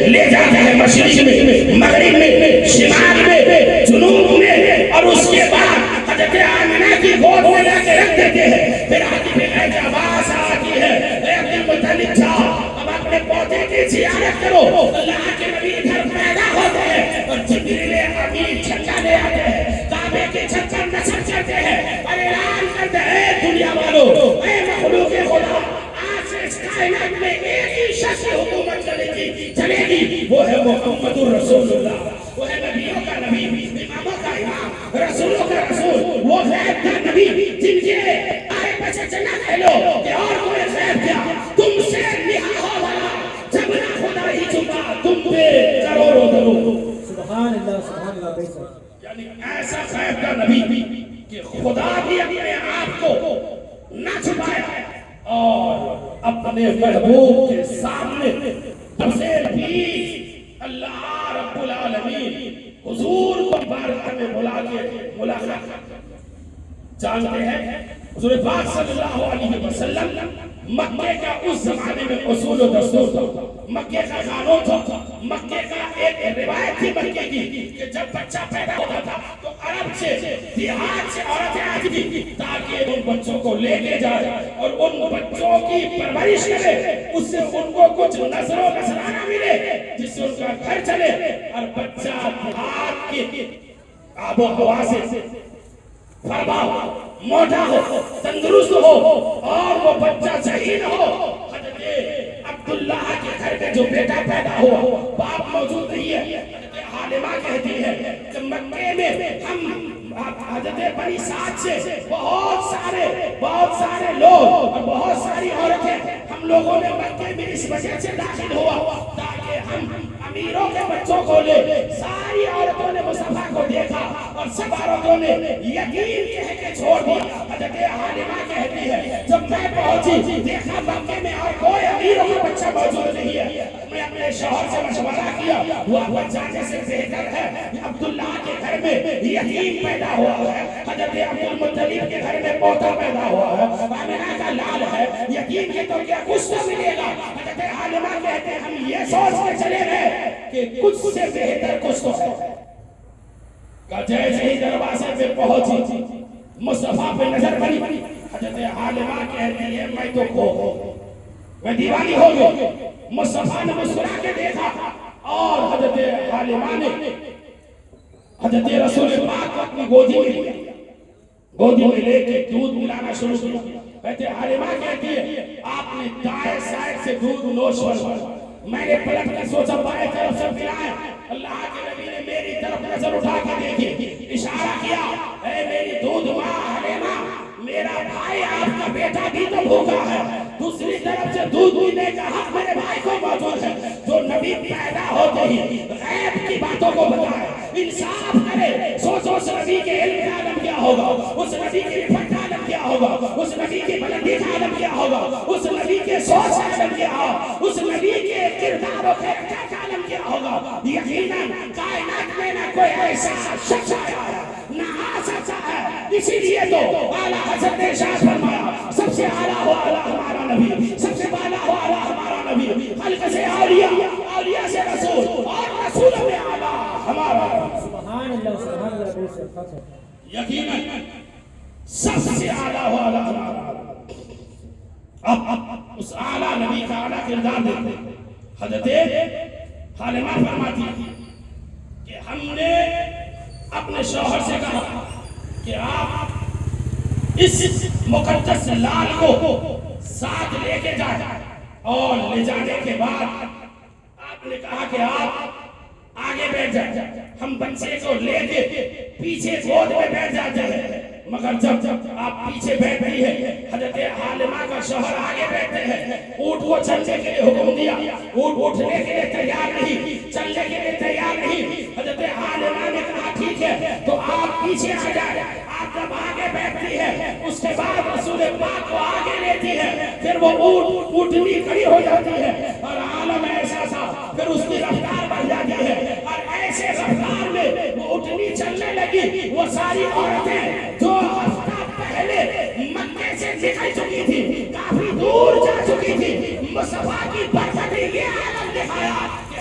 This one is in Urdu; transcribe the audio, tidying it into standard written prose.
لے جاتا ہے مشرق میں، مغرب میں، شمال میں، جنوب میں، اور اس کے بعد حضرت آمنہ کی گود میں لا کے رکھ دیتے ہیں۔ پھر آتی ہے کہ آواز آتی ہے، اے عبد المطلب جاؤ اب اپنے پوتے کی زیارت کرو۔ اللہ کے نبی ادھر پیدا ہوتے ہیں اور جبریل امین جھنڈا لے آتے ہیں، کعبے کی چھت پر نصب کرتے ہیں اور اعلان کرتے ہیں، اے دنیا والو، اے مخلوق خدا، آج سے اس کائنات میں ایک ہی شخص کی حکومت چلے گی، وہ ہے محمد الرسول اللہ، وہ ہے نبیوں کا نبی، اماموں کا امام، رسولوں کا رسول، وہ غیب کا نبی جن کے آئے بچے چلنا کہہ لو کہ اور کوئی غیب کیا، تم سے نہا ہو والا جب نہ خدا ہی چھپا تم پہ کروڑوں درود۔ سبحان اللہ بے شک۔ یعنی ایسا غیب کا نبی کہ خدا بھی اپنے آپ کو نہ چھپایا اور اپنے محبوب کے سامنے بسیر بھی اللہ رب العالمین حضور کو بارگاہ میں بلا کے ملاقات۔ جانتے ہیں حضور پاک صلی اللہ علیہ وسلم مکے کا اس زمانے میں اصول و دستور تھا، مکے کا قانون تھا، مکے کا ایک روایت تھی مکے کی کہ جب بچہ پیدا ہوتا تھا تو عرب سے دیہات سے عورتیں آتی تھی تاکہ ان بچوں کو لے کے جائے اور ان بچوں کی پرورش کرے، اس سے ان کو کچھ نظر و نذرانہ ملے جس سے ان کا گھر چلے اور بچہ دیہات کی آب و ہوا سے فرما ہو، موٹا ہو، تندرست ہو اور وہ بچہ ذہین ہو۔ حضرت عبداللہ کے گھر میں جو بیٹا پیدا ہوا، باپ موجود نہیں ہے، حضرت حالمہ کہتی ہے کہ مکے میں ہم حضرت بنی سعد سے بہت سارے لوگ اور بہت ساری عورتیں ہم لوگوں نے مکے میں اس وجہ سے داخل ہوا تاکہ ہم امیروں کے بچوں کو لے۔ ساری عورتوں نے مصطفیٰ کو دیکھا اور سب عورتوں نے یقین کہہ کے چھوڑ دیا۔ حضرت حالمہ کہتی ہے جب میں پہنچی دیکھا مکے میں اور کوئی امیروں کا بچہ موجود نہیں ہے، میں اپنے شوہر سے مشورہ کیا، وہ جانے سے بہتر ہے عبداللہ کے گھر میں یتیم پیدا ہوا ہے، حضرت عبد المطلب کے گھر میں پوتا پیدا ہوا ہے، آمنہ کا لال ہے، یتیم کے تو کیا کچھ تو ملے گا۔ حضرت حالمہ کہتے ہیں ہم یہ سوچ کے چلے گئے کہ کچھ سے بہتر کچھ تو ہے۔ جیسے ہی دروازے پہ پہنچی مصطفیٰ پہ نظر پڑی، حضرت حالمہ کہتی ہے میں تو کھو ہوں، میں دیوانی ہو گئی۔ مصطفیٰ نے مسکرا کے دیکھا اور حضرت حالمہ نے حضرت رسول پاک کو اپنی گودی میں لے کے دودھ ملانا شروع کیا۔ حضرت حالمہ کہتی ہے آپ نے دائیں سائڈ سے دودھ نوش فرمایا، میں نے پلٹ کے سوچا بائیں طرف سے پلائیں، اللہ کے نبی نے میری طرف نظر اٹھا کے دیکھی، اشارہ کیا اے میری دودھ ماں حلیمہ، میرا بھائی آپ کا بیٹا بھی تو بھوکا ہے، دوسری طرف سے دودھ پینے کا حق میرے بھائی کو موجود ہے۔ جو نبی پیدا ہوتے ہی غیب کی باتوں کو بتائے، انصاف کرے، سوچو اس نبی کے علم کا عالم کیا ہوگا، اس نبی کی رفت کا عالم کیا ہوگا، اس نبی کی بلندی کا عالم کیا ہوگا، اس نبی کے سوچ کا عالم کیا ہوگا، اس نبی کے کردار و خیرکار کا عالم کیا ہوگا۔ یقیناً کائنات میں نہ کوئی ایسا شخص آیا ہے نہ آ سکتا ہے، اسی لیے تو اعلیٰ حضرت نے ارشاد فرمایا سب سے اعلیٰ ہو اعلیٰ ہمارا نبی، سب سے بالا ہو اعلیٰ ہمارا نبی، خلق سے اولیاء، اولیاء سے رسول اور رسولوں میں اعلیٰ ہمارا نبی۔ سبحان اللہ بے شک۔ یقیناً سب سے اعلیٰ ہو اعلیٰ ہمارا نبی۔ اب اس اعلیٰ نبی کا اعلیٰ کردار دیکھتے ہیں۔ حضرت حالمہ فرماتی کہ ہم نے اپنے شوہر سے کہا کہ آپ اس مقدس لال کو ساتھ لے کے جائیں، اور لے جانے کے بعد آپ نے کہا کہ آپ آگے بیٹھ جائیں، ہم بچے کو لے کے پیچھے گود میں بیٹھ جاتے ہیں۔ مگر جب آپ پیچھے بیٹھتی ہے، حضرت حالمہ کا شوہر آگے بیٹھتے ہیں، اونٹ کو چلنے کے لیے حکم دیا، اونٹ اٹھنے کے لیے تیار نہیں، چلنے کے لیے تیار نہیں۔ حضرت حالمہ نے کہا ٹھیک ہے تو آپ پیچھے آ جائیں۔ آپ جب آگے بیٹھتی ہے اس کے بعد رسول پاک کو آگے لیتی ہے، پھر وہ اونٹنی کھڑی ہو جاتی ہے اور عالم ایسا تھا، پھر اس کی رفتار بڑھ جاتی ہے اور ایسے رفتار میں وہ اونٹنی چلنے لگی۔ وہ ساری عورتیں جو ہفتہ پہلے مکے سے نکل چکی تھی، کافی دور جا چکی تھی، مصطفیٰ کی برکت نے یہ عالم دکھایا کہ